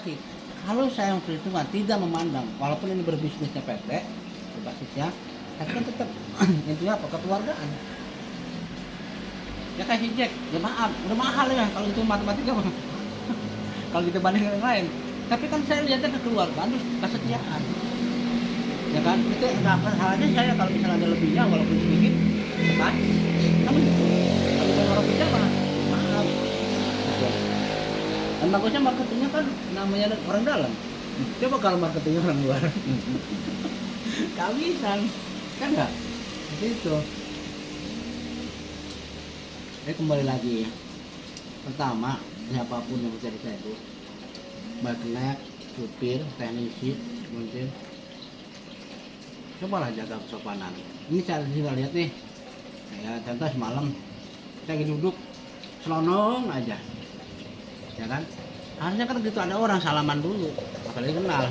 kasih. Kalau saya yang perhitungan tidak memandang, walaupun ini berbisnisnya PT, berbasisnya, tapi kan tetap intinya apa? Kekeluargaan. Ya kasih Jack, ya maaf, udah mahal ya kalau itu matematika mah. Kalau kita banding dengan yang lain. Tapi kan saya lihatnya kekeluargaan terus kesetiaan. Ya kan, itu nggak apa halnya saya kalau misalnya ada lebihnya walaupun sedikit, ya kan? Namun kalau bukan orang bijak mah, maaf. Gitu. Dan bagusnya marketingnya kan namanya orang dalam. Coba kalau marketingnya orang luar, nggak bisa, kan nggak? Itu. Kembali lagi, pertama siapapun yang menjadi saya itu, baiknya supir, teknisi, mungkin, cobalah jaga kesopanan. Ini saya lihat nih, ya contoh semalam saya lagi duduk selonong aja, ya kan? Harusnya kan gitu ada orang salaman dulu, apalagi kenal,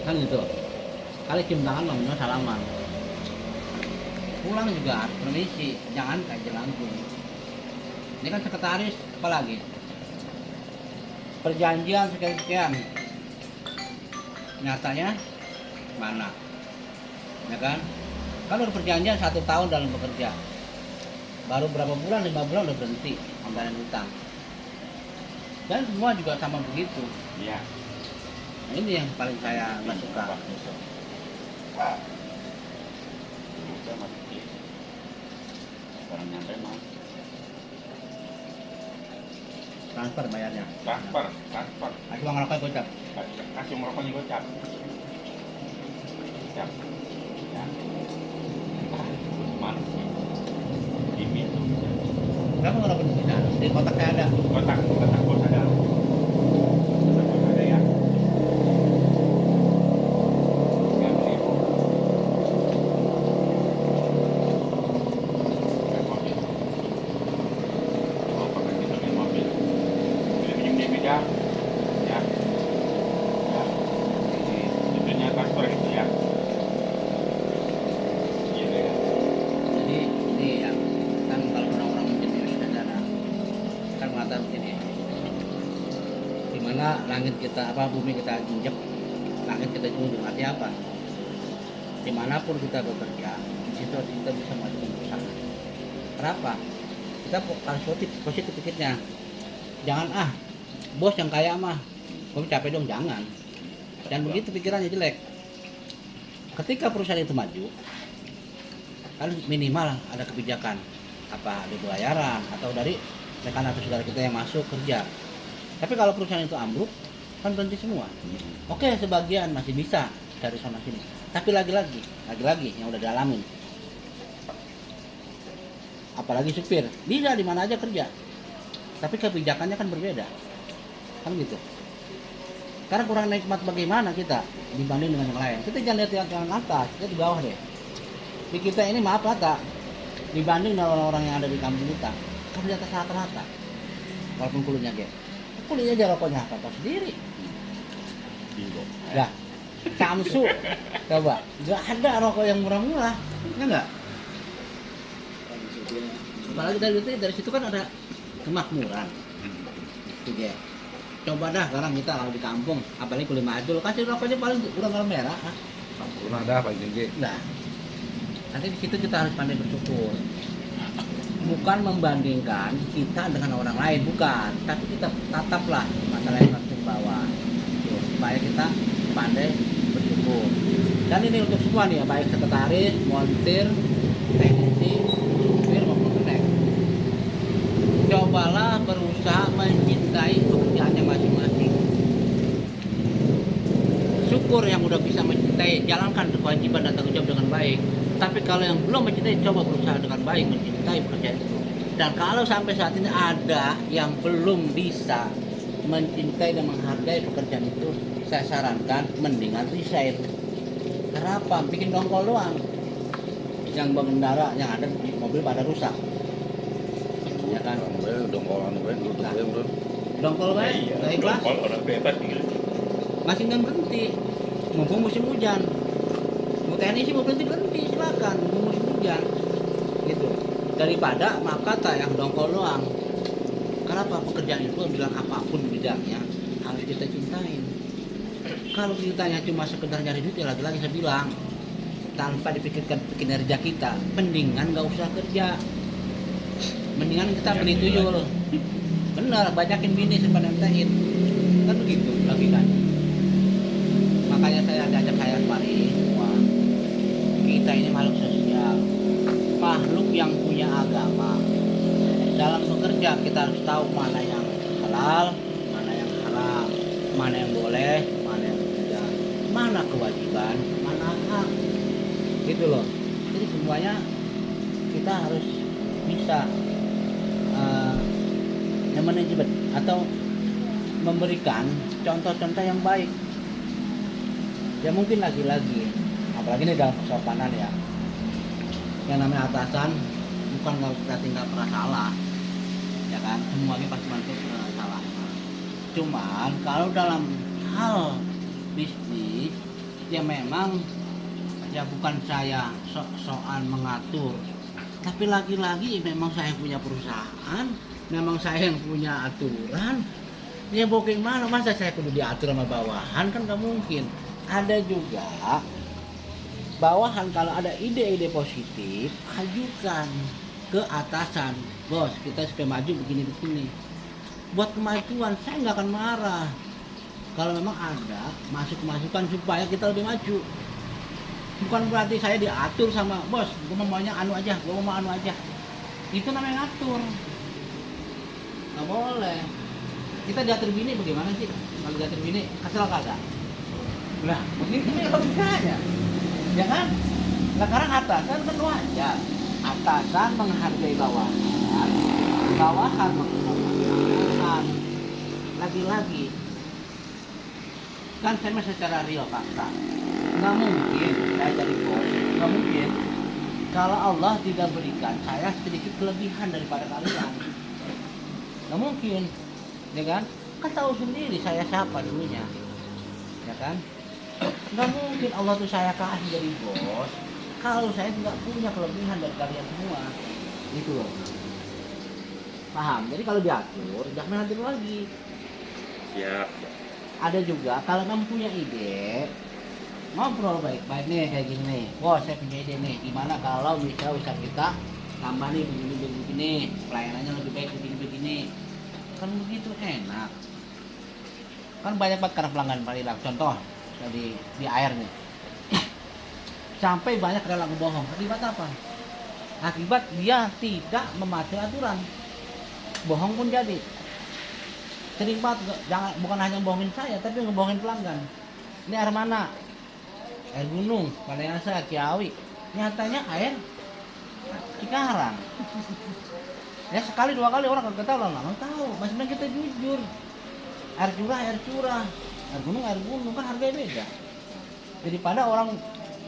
kan gitu. Kali cium tangan namanya salaman. Pulang juga permisi, jangan kayak jelangkung. Ini kan sekretaris, apalagi perjanjian sekian-sekian, nyatanya mana, ya kan? Kalau perjanjian 1 tahun dalam bekerja, baru berapa bulan, 5 bulan udah berhenti membayar hutang. Dan semua juga sama begitu. Iya. Nah, ini yang paling saya nggak suka. Bisa mati. Barang nyampe mas. Transfer bayarnya. Transfer. Kasih uang rokok gocap. Kasih merokoknya gocap. Gocap. Ya. Mana sih? Ini tuh. Kamu ngerokok di sana? Di kotak saya ada. Kotak bos ada. Kotak bos ada ya. Nggak beli. Nggak mobil. Mau pakai kita main mobil. Minjem dia beda. Ya. Ya. Itunya transfer itu ya. Iya deh. Jadi ini ya kan kalau orang-orang menjadi saudara kan mengatakan begini, dimana langit kita apa bumi kita injek, langit kita junjung, artinya apa? Dimanapun kita bekerja, di situ kita bisa maju berusaha. Kenapa? Kita harus positif pikirnya. Jangan bos yang kaya mah, gue capek dong, jangan. Dan begitu pikirannya jelek. Ketika perusahaan itu maju, kan minimal ada kebijakan apa di pelayaran atau dari rekan atau saudara kita yang masuk kerja. Tapi kalau perusahaan itu ambruk, kan berhenti semua. Oke, sebagian masih bisa dari sana sini. Tapi lagi-lagi yang udah dialamin. Apalagi supir, bisa di mana aja kerja. Tapi kebijakannya kan berbeda. Kan gitu. Karena kurang nikmat bagaimana kita dibanding dengan yang lain. Kita jangan lihat yang atas, kita di bawah deh. Di kita ini maaf kata, dibanding dengan orang-orang yang ada di kampung kita, kan di atas rata-rata. Walaupun kulitnya gede. Kulitnya aja rokoknya apa sendiri. Dah, Samsu, coba, nggak ada rokok yang murah-murah, ya nggak? Apalagi dari situ kan ada kemakmuran. Gitu ya. Coba dah sekarang kita kalau di kampung, apalagi kulit maju, kasih rokoknya paling udah nggak merah. Pernah ada Pak Jengge. Nah, nanti di situ kita harus pandai bersyukur. Bukan membandingkan kita dengan orang lain, bukan. Tapi kita tataplah masalah yang harus bawah, supaya kita pandai bersyukur. Dan ini untuk semua nih, baik sekretaris, montir, teknisi, supir maupun kenek. Cobalah berusaha mencintai pekerjaannya masing-masing. Syukur yang udah bisa mencintai, jalankan kewajiban dan tanggung jawab dengan baik. Tapi kalau yang belum mencintai, coba berusaha dengan baik mencintai pekerjaan itu. Dan kalau sampai saat ini ada yang belum bisa mencintai dan menghargai pekerjaan itu, saya sarankan mendingan resign. Kenapa? Bikin dongkol doang. Yang pengendara yang ada di mobil pada rusak. Ya kan? Dongkolan gue duduk gue bro. Dongkol baik, nggak ikhlas. Kalau orang bebas gitu. Masih nggak berhenti. Mumpung musim hujan. Mau teknisi mau berhenti silakan. Mumpung musim hujan. Gitu. Daripada maaf kata yang dongkol doang. Kenapa pekerjaan itu bilang apapun bidangnya harus kita cintain. Kalau kitanya cuma sekedar nyari duit, ya lagi-lagi saya bilang tanpa dipikirkan kinerja kita, mendingan nggak usah kerja, mendingan kita beli tuyul. Benar, banyakin bini simpan MTin kan begitu logikanya. Makanya saya ajak saya kemarin semua, kita ini makhluk sosial, makhluk yang punya agama. Dalam bekerja kita harus tahu mana yang halal, mana yang haram, mana yang boleh, mana yang tidak, mana kewajiban, mana hak, gitu loh. Jadi semuanya kita harus bisa manajemen atau memberikan contoh-contoh yang baik. Ya mungkin lagi-lagi, apalagi ini dalam kesopanan ya, yang namanya atasan bukan berarti nggak pernah salah, ya kan? Semuanya pasti manusia pernah salah. Cuman kalau dalam hal bisnis, ya memang ya bukan saya sok-sokan mengatur, tapi lagi-lagi memang saya punya perusahaan, memang saya yang punya aturan. Ya bagaimana, masa saya kudu diatur sama bawahan, kan nggak mungkin. Ada juga bawahan kalau ada ide-ide positif, ajukan ke atasan, bos kita supaya maju begini-begini. Buat kemajuan saya nggak akan marah kalau memang ada masukan supaya kita lebih maju. Bukan berarti saya diatur sama bos, gue maunya anu aja, gue mau anu aja. Itu namanya ngatur. Nggak boleh. Kita diatur bini bagaimana sih? Kalau diatur bini, kesel kagak? Nah, begitu ya logikanya. Ya kan? Nah, sekarang atasan kan wajar. Atasan menghargai bawahan, bawahan menghargai atasan. Lagi-lagi, kan saya secara real fakta. Nggak mungkin saya jadi bos, nggak mungkin kalau Allah tidak berikan saya sedikit kelebihan daripada kalian. Nggak mungkin, ya kan? Kan tahu sendiri saya siapa dulunya, ya kan? Nggak mungkin Allah tuh saya kasih jadi bos kalau saya nggak punya kelebihan dari kalian semua, gitu loh. Paham? Jadi kalau diatur, jangan atur lagi. Siap. Ada juga kalau kamu punya ide, ngobrol baik-baik nih kayak gini nih, bos saya punya ide nih, gimana kalau bisa usaha kita tambah nih begini, pelayanannya lebih baik begini, kan begitu enak. Kan banyak banget karena pelanggan hilang. Contoh di air nih, sampai banyak rela ngebohong. Akibat apa? Akibat dia tidak mematuhi aturan, bohong pun jadi. Sering banget, bukan hanya ngebohongin saya, tapi ngebohongin pelanggan. Ini air mana? Air gunung, pada saya Ciawi. Nyatanya air Cikarang. Ya sekali dua kali orang kagak tahu, nggak tahu. Maksudnya kita jujur. Air curah, air gunung kan harganya beda. Daripada orang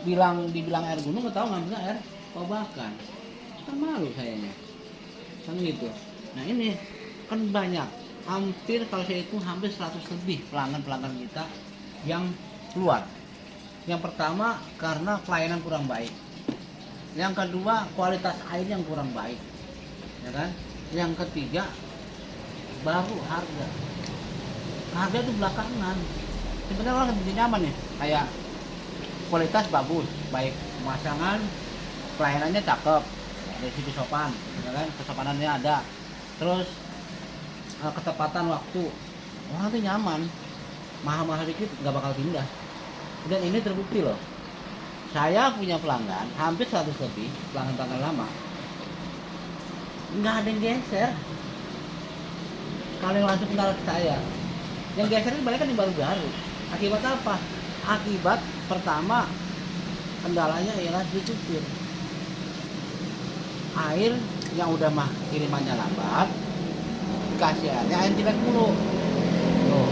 dibilang air gunung, nggak tahu ngambilnya air kobakan. Kan malu sayanya. Kan gitu. Nah ini kan banyak. Hampir kalau saya itu hampir 100 lebih pelanggan kita yang keluar. Yang pertama karena pelayanan kurang baik. Yang kedua kualitas air yang kurang baik, ya kan? Yang ketiga baru harga. Harga itu belakangan. Sebenarnya orang lebih nyaman ya, kayak kualitas bagus, baik pemasangan, pelayanannya cakep, dari sisi sopan, ya kan? Kesopanannya ada. Terus ketepatan waktu, orang tuh nyaman, mahal-mahal dikit nggak bakal pindah. Dan ini terbukti loh, saya punya pelanggan hampir 100 lebih, pelanggan lama nggak ada yang geser. Kalau yang langsung kenal ke saya, yang geser itu banyak kan yang baru-baru. Akibat apa? Akibat pertama kendalanya ialah supir. Air yang udah mah kirimannya lambat, kasih air tidak mulu. Tuh.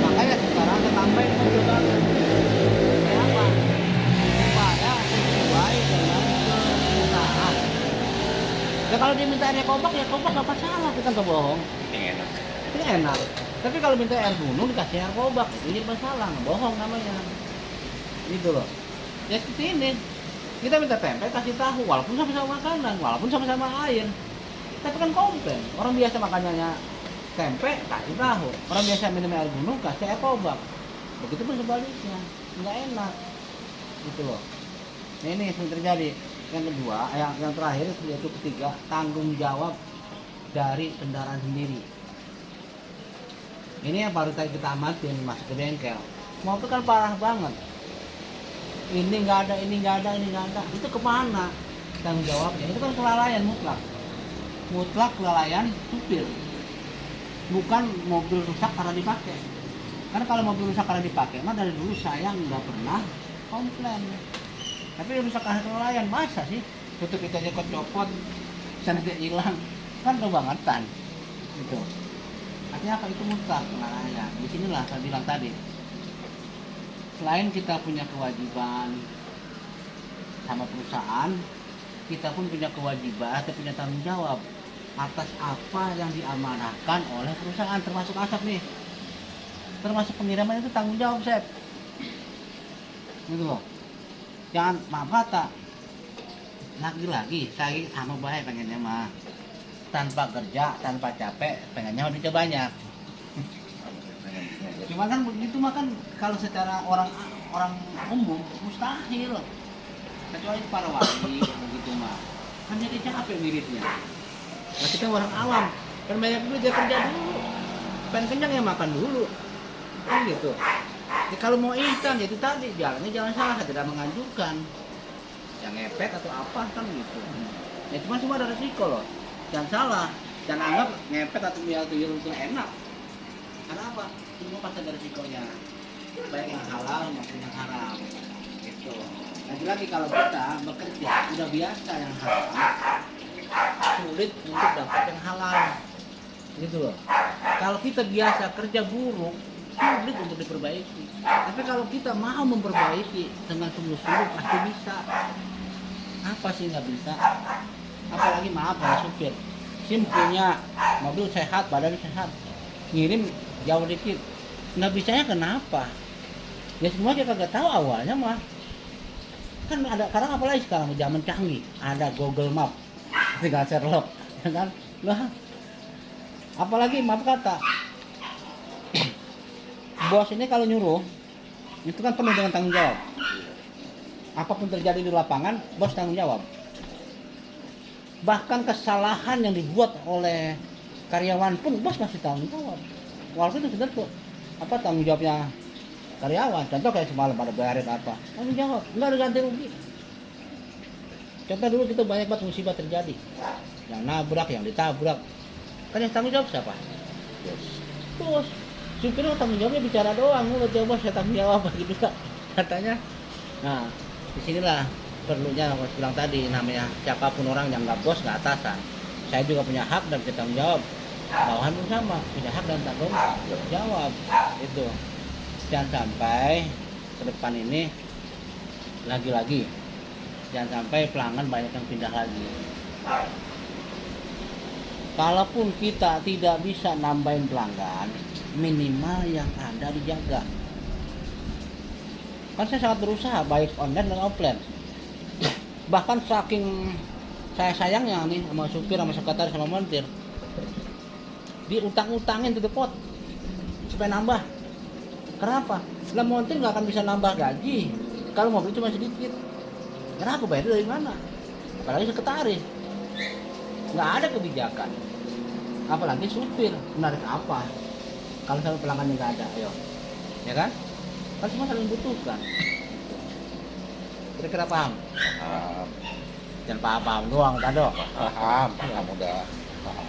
Makanya sekarang ketambahin juga. Kenapa? Supaya sesuai dengan permintaan. Ya kalau dia minta airnya kobak, ya kobak nggak masalah, kita nggak bohong. Enak. Itu enak. Tapi kalau minta air gunung dikasih air kobak, itu jadi masalah, bohong namanya. Gitu loh. Ya seperti ini. Kita minta tempe kasih tahu, walaupun sama-sama makanan, walaupun sama-sama air. Tapi kan komplain. Orang biasa makanannya tempe kasih tahu. Orang biasa minum air gunung kasih air kobak. Begitu pun sebaliknya, nggak enak gitu loh. Nah, ini yang terjadi. Yang kedua, yang terakhir yaitu ketiga, tanggung jawab dari kendaraan sendiri. Ini yang baru tadi kita amatin masuk ke bengkel. Mobil kan parah banget. Ini nggak ada, ini nggak ada, ini nggak ada. Itu kemana tanggung jawabnya? Itu kan kelalaian mutlak. Mutlak kelalaian supir. Bukan mobil rusak karena dipakai. Karena kalau mobil rusak karena dipakai, mah dari dulu saya nggak pernah komplain. Tapi rusak karena kelalaian, masa sih? Tutup kita aja copot, sana dia hilang, kan kebangetan. Gitu. Artinya apa? Itu mutlak kelalaian. Di sinilah saya bilang tadi. Selain kita punya kewajiban sama perusahaan, kita pun punya kewajiban atau punya tanggung jawab atas apa yang diamanahkan oleh perusahaan, termasuk asap nih, termasuk pengiriman itu tanggung jawab Sep, gitu loh. Jangan maaf kata, lagi-lagi saya sama baik pengennya mah tanpa kerja, tanpa capek, pengennya duitnya banyak. Cuma kan begitu mah kan kalau secara orang umum mustahil, kecuali para wali begitu mah, kan jadi capek miripnya. Nah, kita orang awam, kan banyak duit dia kerja dulu, pengen kenyang ya makan dulu, kan gitu. Jadi kalau mau instan itu tadi jalannya jangan salah, tidak menganjurkan, yang ngepet atau apa kan gitu. Ya cuma semua ada resiko loh, jangan salah, jangan anggap ngepet atau tuyul itu enak. Karena apa? Semua pasti ada resikonya, baik yang halal maupun yang haram. Gitu. Lagi-lagi kalau kita bekerja udah biasa yang haram, sulit untuk dapat yang halal, gitu loh. Kalau kita biasa kerja buruk, sulit untuk diperbaiki. Tapi kalau kita mau memperbaiki dengan sungguh-sungguh pasti bisa. Apa sih nggak bisa? Apalagi maaf ya supir, SIM punya mobil sehat, badan sehat, ngirim jauh dikit, nggak bisanya kenapa? Ya semua kita kagak tahu awalnya mah. Kan ada sekarang apalagi sekarang zaman canggih, ada Google Map, tinggal Sherlock, ya kan? Lah, apalagi maaf kata, bos ini kalau nyuruh itu kan penuh dengan tanggung jawab. Apapun terjadi di lapangan, bos tanggung jawab. Bahkan kesalahan yang dibuat oleh karyawan pun bos masih tanggung jawab. Walaupun itu sudah tuh apa tanggung jawabnya karyawan. Contoh kayak semalam pada bayarin apa, tanggung jawab, nggak ada ganti rugi. Contoh dulu kita banyak banget musibah terjadi, yang nabrak, yang ditabrak, kan yang tanggung jawab siapa? Bos. Supirnya tanggung jawabnya bicara doang, lu coba saya tanggung jawab gitu katanya. Nah, disinilah perlunya aku bilang tadi, namanya siapapun orang yang nggak bos nggak atasan. Saya juga punya hak dan bisa tanggung jawab. Bawahan pun sama, punya hak dan tanggung jawab. Itu jangan sampai ke depan ini lagi-lagi, jangan sampai pelanggan banyak yang pindah lagi. Kalaupun kita tidak bisa nambahin pelanggan, minimal yang ada dijaga. Kan saya sangat berusaha baik online dan offline. Bahkan saking saya sayangnya nih sama supir, sama sekretaris, sama montir, diutang-utangin to the pot supaya nambah. Kenapa? Lah montir nggak akan bisa nambah gaji kalau mobil cuma sedikit. Karena aku bayar dari mana? Apalagi sekretaris, nggak ada kebijakan. Apalagi supir, menarik apa? Kalau sampai pelanggannya nggak ada, ayo, ya kan? Kan semua saling butuhkan. Kira-kira paham? Paham. Jangan paham doang, Tado. Paham udah. Paham.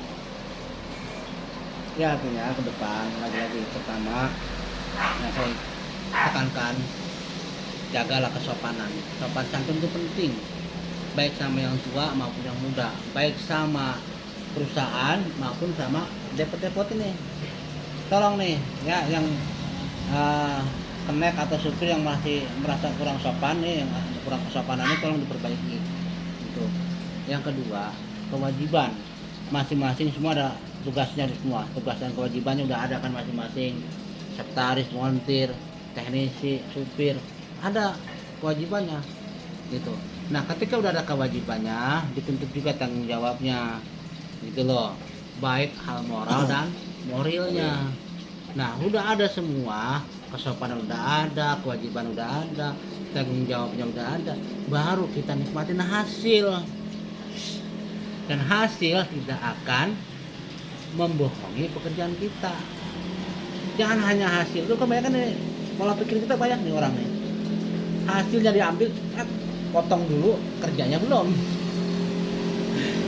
Ya artinya ke depan lagi-lagi pertama yang saya tekankan, jagalah kesopanan. Sopan santun itu penting, baik sama yang tua maupun yang muda, baik sama perusahaan maupun sama depot-depot ini. Tolong nih ya yang kenek atau supir yang masih merasa kurang sopan nih, yang kurang kesopanannya tolong diperbaiki. Itu. Yang kedua, kewajiban masing-masing, semua ada tugasnya semua. Tugas dan kewajibannya udah ada kan masing-masing. Sekretaris, montir, teknisi, supir, ada kewajibannya gitu. Nah, ketika udah ada kewajibannya, dituntut juga tanggung jawabnya. Gitu loh. Baik hal moral dan moralnya. Nah, udah ada semua, kesopanan udah ada, kewajiban udah ada, tanggung jawabnya udah ada, baru kita nikmatin hasil. Dan hasil tidak akan membohongi pekerjaan kita. Jangan hanya hasil. Lu kebanyakan nih, pola pikir kita banyak nih orang nih. Hasilnya diambil, potong dulu, kerjanya belum.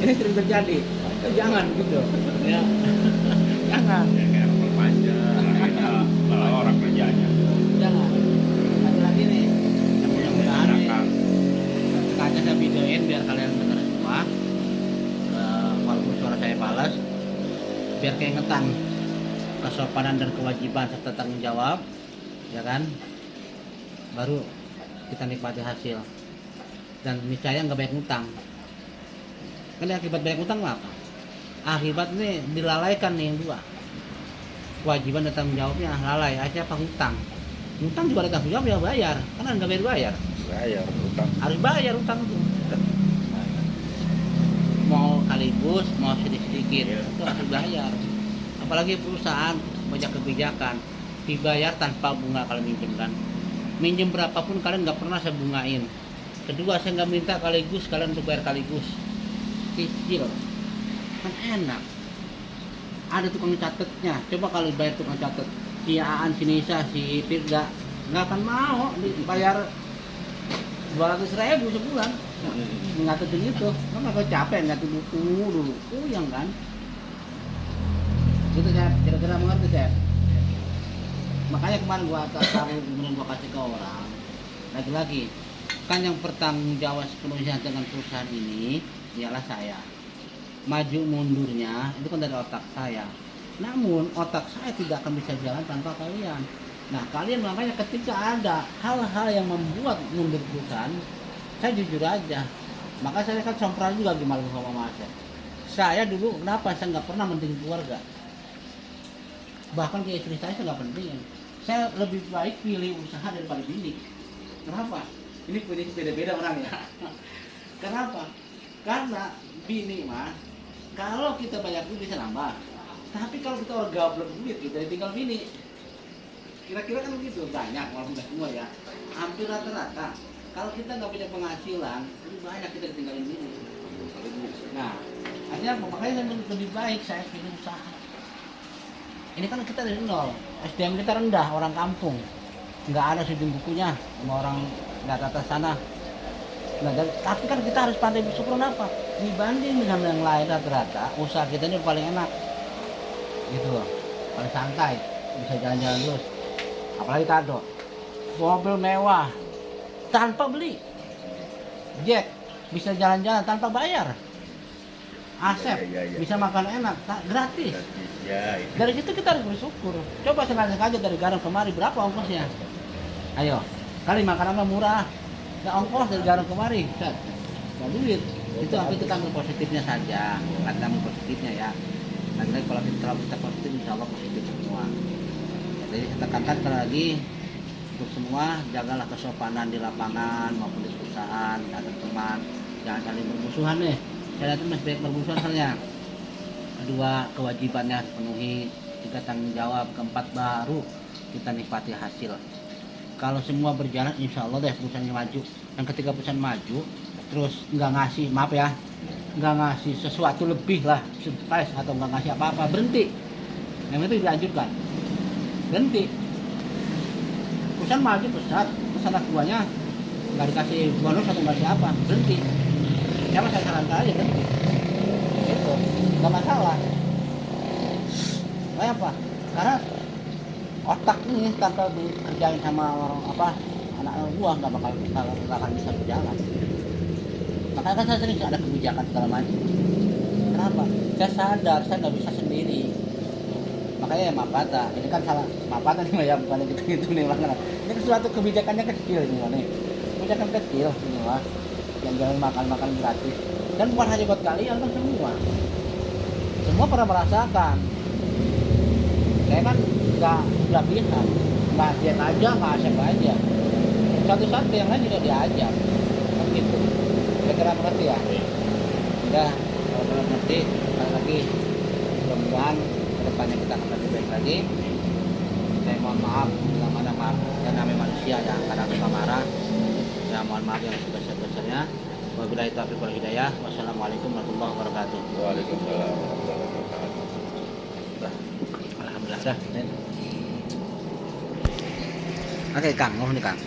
Ini sering terjadi. Jangan gitu. Ya. Jangan. Ya kayak perpanjang kita malah orang kerjanya. Jangan. Lagi-lagi nih. Yang mudah-mudahan nih, Belakang. sengaja saya videoin biar kalian dengar semua. Walaupun suara saya balas, biar keingetan kesopanan dan kewajiban serta tanggung jawab, ya kan? Baru kita nikmati hasil. Dan niscaya nggak banyak utang. Kan akibat banyak utang apa? Akibat nih dilalaikan nih yang dua. Kewajiban dan tanggung jawabnya lalai. Siapa hutang? Hutang juga ada tanggung jawab ya bayar. Karena nggak bayar. Bayar utang. Harus bayar utang itu. Mau kaligus, mau sedikit-sedikit, itu harus bayar. Apalagi perusahaan banyak kebijakan, dibayar tanpa bunga kalau minjem kan. Minjem berapapun kalian nggak pernah saya bungain. Kedua, saya nggak minta kaligus, kalian untuk bayar kaligus. Cicil, kan enak. Ada tukang catetnya. Coba kalau bayar tukang catet, si Aan, si Nisa, si Firda, nggak akan mau dibayar 200.000 sebulan. Ngatetin itu, kan agak capek ngatetin buku dulu, puyeng kan? Itu saya kira-kira mengerti saya. Makanya kemarin gua taruh kemudian gua kasih ke orang. Lagi-lagi, kan yang bertanggung jawab sepenuhnya dengan perusahaan ini ialah saya. Maju mundurnya itu kan dari otak saya. Namun otak saya tidak akan bisa jalan tanpa kalian. Nah, kalian makanya ketika ada hal-hal yang membuat mundur perusahaan, saya jujur aja. Maka saya kan sompral juga gimana sama Mas. Saya dulu kenapa saya nggak pernah penting keluarga. Bahkan ke istri saya nggak penting. Saya lebih baik pilih usaha daripada bini. Kenapa? Ini beda-beda orang ya. Kenapa? Karena bini mah, kalau kita banyak duit bisa nambah. Tapi kalau kita orang gablek duit, kita tinggal bini. Kira-kira kan begitu, banyak walaupun nggak semua ya. Hampir rata-rata. Kalau kita nggak punya penghasilan, lebih banyak kita tinggalin bini. Nah, hanya makanya saya lebih baik saya pilih usaha. Ini kan kita dari nol, SDM kita rendah, orang kampung, nggak ada sidin bukunya sama orang dari atas sana. Nah, tapi kan kita harus pandai bersyukur apa? Dibanding dengan yang lain rata-rata, usaha kita ini paling enak, gitu loh, paling santai, bisa jalan-jalan terus. Apalagi Tado, mobil mewah tanpa beli, jet bisa jalan-jalan tanpa bayar. Asep Ya. bisa makan enak, gratis. Ya, itu. Dari situ kita harus bersyukur. Coba sengaja dari Garut kemari berapa ongkosnya? Ayo, kali makanan murah, nggak ongkos dari Garut kemari, nggak duit. Itu apa kita ambil positifnya saja, kita ambil positifnya ya. Nanti kalau kita positif, insya Allah positif semua. Jadi kita tekankan sekali lagi untuk semua, jagalah kesopanan di lapangan maupun di perusahaan, ada teman, jangan saling bermusuhan nih. Saya lihat masih banyak bermusuhan soalnya. Kedua, kewajibannya penuhi. Tiga, tanggung jawab. Keempat, baru kita nikmati hasil. Kalau semua berjalan, insya Allah deh perusahaannya maju. Dan ketika perusahaan maju, terus nggak ngasih, maaf ya, nggak ngasih sesuatu lebih lah, surprise atau nggak ngasih apa-apa, berhenti. Yang itu dianjurkan, berhenti. Perusahaan maju pesat, terus anak buahnya nggak dikasih bonus atau nggak dikasih apa, berhenti. Siapa saya sarankan aja berhenti. Itu nggak masalah. Kayak apa? Karena otak ini tanpa dikerjain sama orang apa anak-anak buah nggak bakal bisa berjalan. Makanya kan saya sering ada kebijakan segala macam. Kenapa? Saya sadar saya nggak bisa sendiri. Makanya ya maaf kata, ini kan salah maaf kata nih ya, bukan gitu nih makanya. Ini kan suatu kebijakannya kecil ini nih. Kebijakan kecil ini mah. Yang jangan makan gratis. Dan bukan hanya buat kalian kan semua. Semua pernah merasakan. Saya kan nggak bisa, nggak diet aja, nggak asep aja. Satu-satu yang lain juga diajak. Kan gitu. Kira-kira mengerti ya? Udah, kalau belum ngerti, sekali lagi mudah-mudahan kedepannya kita akan lebih baik lagi. Saya mohon maaf bila mana maaf dan namanya manusia yang kadang suka marah. Ya mohon maaf yang sebesar-besarnya. Wabillahi taufiq wal hidayah. Wassalamualaikum warahmatullahi wabarakatuh. Waalaikumsalam warahmatullahi wabarakatuh. Alhamdulillah dah. Oke Kang, mohon nih Kang.